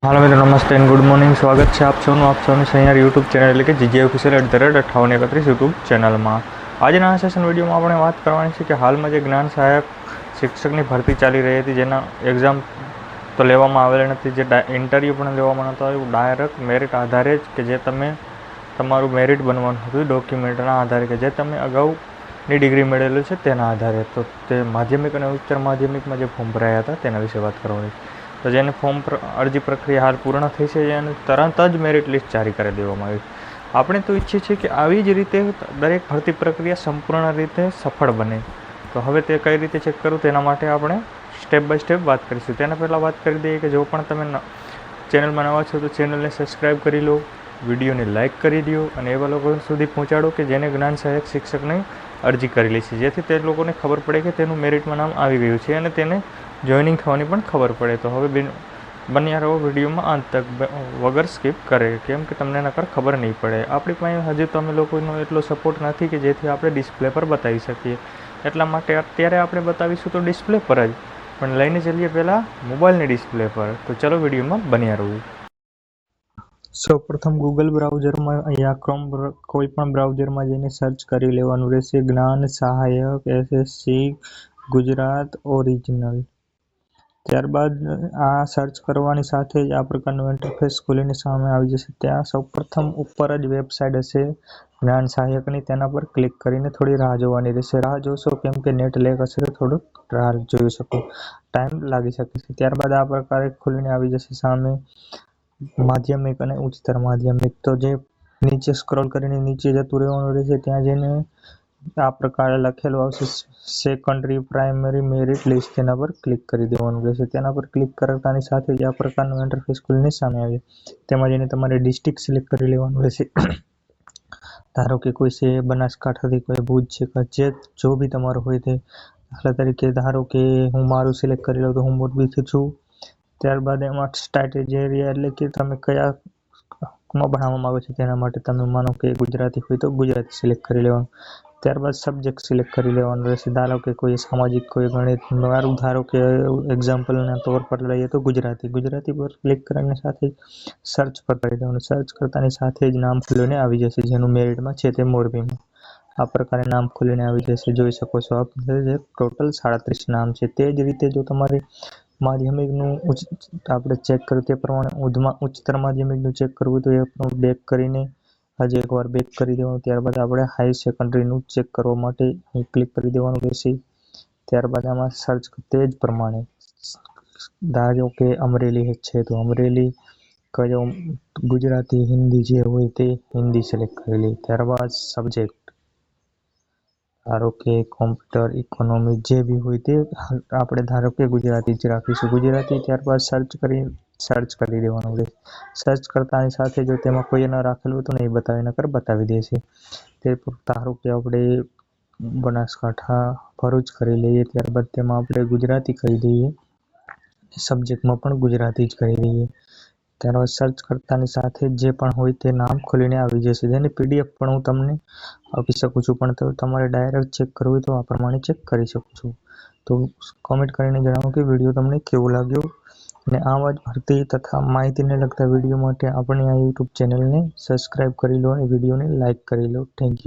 Hello मित्रों, नमस्ते and good morning. स्वागत है आप सौનું સહિયાર યુટ્યુબ ચેનલ એટલે કે જીજે ઓફિશિયલ @5831 યુટ્યુબ ચેનલમાં આજના આ સેશન વિડીયોમાં આપણે વાત કરવાની છે કે હાલમાં જે જ્ઞાન સહાયક શિક્ષકની ભરતી ચાલી રહી હતી, જેના એક્ઝામ તો લેવામાં આવેલી નથી, જે ઇન્ટરવ્યૂ પણ લેવામાં નહોતો આવ્યું, ડાયરેક્ટ મેરિટ આધારે જ કે જે તમે તમારું મેરિટ બનવાનું હતું ડોક્યુમેન્ટના આધારે કે જે તમે અગાઉની ડિગ્રી મેળવેલું છે તેના આધારે. તો તે માધ્યમિક અને ઉચ્ચતર માધ્યમિકમાં જે ફોર્મ ભરાયા હતા તેના વિશે વાત કરવાની. તો જેની ફોર્મ અરજી પ્રક્રિયા હાલ પૂર્ણ થઈ છે અને તરત જ મેરિટ લિસ્ટ જારી કરી દેવામાં આવી. આપણે તો ઈચ્છીએ છીએ કે આવી જ રીતે દરેક ભરતી પ્રક્રિયા સંપૂર્ણ રીતે સફળ બને. તો હવે તે કઈ રીતે ચેક કરવું તેના માટે આપણે સ્ટેપ બાય સ્ટેપ વાત કરીશું. તેના પહેલાં વાત કરી દઈએ કે જો પણ તમે ચેનલમાં નવા છો તો ચેનલને સબસ્ક્રાઈબ કરી લો, વિડીયોને લાઇક કરી દો અને એવા લોકો સુધી પહોંચાડો કે જેને જ્ઞાન સહાયક શિક્ષકની અરજી કરેલી છે, જેથી તે લોકોને ખબર પડે કે તેનું મેરિટમાં નામ આવી ગયું છે અને તેને જોઈનિંગ થવાની પણ ખબર પડે. તો હવે બન્યા રહો વિડીયોમાં અંત તક વગર સ્કીપ કરે, કેમ કે તમને નકર ખબર નહીં પડે. આપણી પાસે હજી તમે લોકોનો એટલો સપોર્ટ નથી કે જેથી આપણે ડિસ્પ્લે પર બતાવી શકીએ, એટલા માટે અત્યારે આપણે બતાવીશું તો ડિસ્પ્લે પર જ, પણ લઈને ચલીએ પહેલાં મોબાઈલની ડિસ્પ્લે પર. તો ચલો વિડીયોમાં બન્યા રહો. સૌપ્રથમ ગૂગલ બ્રાઉઝરમાં યા ક્રોમ કોઈ પણ બ્રાઉઝરમાં જઈને સર્ચ કરી લેવાનું રહેશે જ્ઞાન સહાયક SSC ગુજરાત ઓરિજિનલ. ત્યારબાદ આ સર્ચ કરવાની સાથે જ આ પ્રકારનું ઇન્ટરફેસ ખોલીને સામે આવી જશે. ત્યાં સૌપ્રથમ ઉપર જ વેબસાઇટ હશે જ્ઞાન સહાયકની, તેના પર ક્લિક કરીને થોડી રાહ જોવાની રહેશે. રાહ જોશો કેમ કે નેટ લેગ હશે તો થોડુંક રાહ જોઈ શકો, ટાઈમ લાગી શકે છે. ત્યારબાદ આ પ્રકારે ખોલીને આવી જશે સામે માધ્યમિક અને ઉચ્ચતર માધ્યમિક. તો જે નીચે સ્ક્રોલ કરીને નીચે જતું રહેવાનું રહેશે, ત્યાં જઈને આ પ્રકારે લખેલું આવશે સેકન્ડરી પ્રાઇમરી મેરિટ લિસ્ટ, તેના પર ક્લિક કરી દેવાનું રહેશે. તેના પર ક્લિક કરતાની સાથે જ આ પ્રકારનું ઇન્ટરફેસ ખુલીને સામે આવે. તેમાં જઈને તમારે ડિસ્ટ્રિક્ટ સિલેક્ટ કરી લેવાનું રહેશે. ધારો કે કોઈ છે બનાસકાંઠાથી, કોઈ ભુજ છે, જે જો બી તમારું હોય તે. દાખલા તરીકે ધારો કે હું મારું સિલેક્ટ કરી લઉં તો હું મોરબીથી છું. ત્યારબાદ એમાં સ્ટેટ એરિયા એટલે કે તમે કયામાં ભણવામાં આવે છે તેના માટે તમે માનો કે ગુજરાતી હોય તો ગુજરાતી સિલેક્ટ કરી લેવાનું. ત્યારબાદ સબ્જેક્ટ સિલેક્ટ કરી લેવાનું રહેશે. ધારો કે કોઈ સામાજિક, કોઈ ગણિત, મારું ધારો કે એક્ઝામ્પલના તौर પર લઈએ તો ગુજરાતી પર ક્લિક કરીને સાથે સર્ચ પર કરી દેવાનું. સર્ચ કરતાની સાથે જ નામ ખુલીને આવી જશે જેનું મેરિટમાં છે તે મોરબીમાં. આ પ્રકારે નામ ખુલીને આવી જશે, જોઈ શકો છો આપ. ટોટલ 37 નામ છે. તે જ રીતે જો તમારે માધ્યમિકનું આપણે ચેક કર્યું તે પ્રમાણે ઉચ્ચતર માધ્યમિકનું ચેક કરવું તો એ બેક કરીને હજી એકવાર બેક કરી દેવાનું. ત્યારબાદ આપણે હાઈ સેકન્ડરીનું ચેક કરવા માટે અહીં ક્લિક કરી દેવાનું રહેશે. ત્યારબાદ આમાં સર્ચ તે જ પ્રમાણે ધારો કે અમરેલી છે તો અમરેલી કયો ગુજરાતી હિન્દી જે હોય તે હિન્દી સિલેક્ટ કરી લે. ત્યારબાદ સબ્જેક્ટ ધારો કે કોમ્પ્યુટર, ઇકોનોમી જે બી હોય તે આપણે ધારો કે ગુજરાતી જ રાખીશું, ગુજરાતી. ત્યારબાદ સર્ચ કરી દેવાનું રહેશે. સર્ચ કરતાની સાથે જો તેમાં કોઈ ન રાખેલું તો નહીં બતાવે, નકર બતાવી દેશે. તે ધારો કે આપણે બનાસકાંઠા ભરૂચ કરી લઈએ. ત્યારબાદ તેમાં આપણે ગુજરાતી કરી દઈએ, સબ્જેક્ટમાં પણ ગુજરાતી જ કરી દઈએ. ત્યારબાદ સર્ચ કરતાની સાથે જે પણ હોય તે નામ ખોલીને આવી જશે. જેની PDF પણ હું તમને આપી શકું છું, પણ તો તમારે ડાયરેક્ટ ચેક કરવું હોય તો આ પ્રમાણે ચેક કરી શકો છો. તો કોમેન્ટ કરીને જણાવો કે વિડીયો તમને કેવો લાગ્યો અને આવા જ ભરતી તથા માહિતીને લગતા વિડીયો માટે આપણે આ યુટ્યુબ ચેનલને સબસ્ક્રાઈબ કરી લો અને વિડીયોને લાઇક કરી લો. Thank you.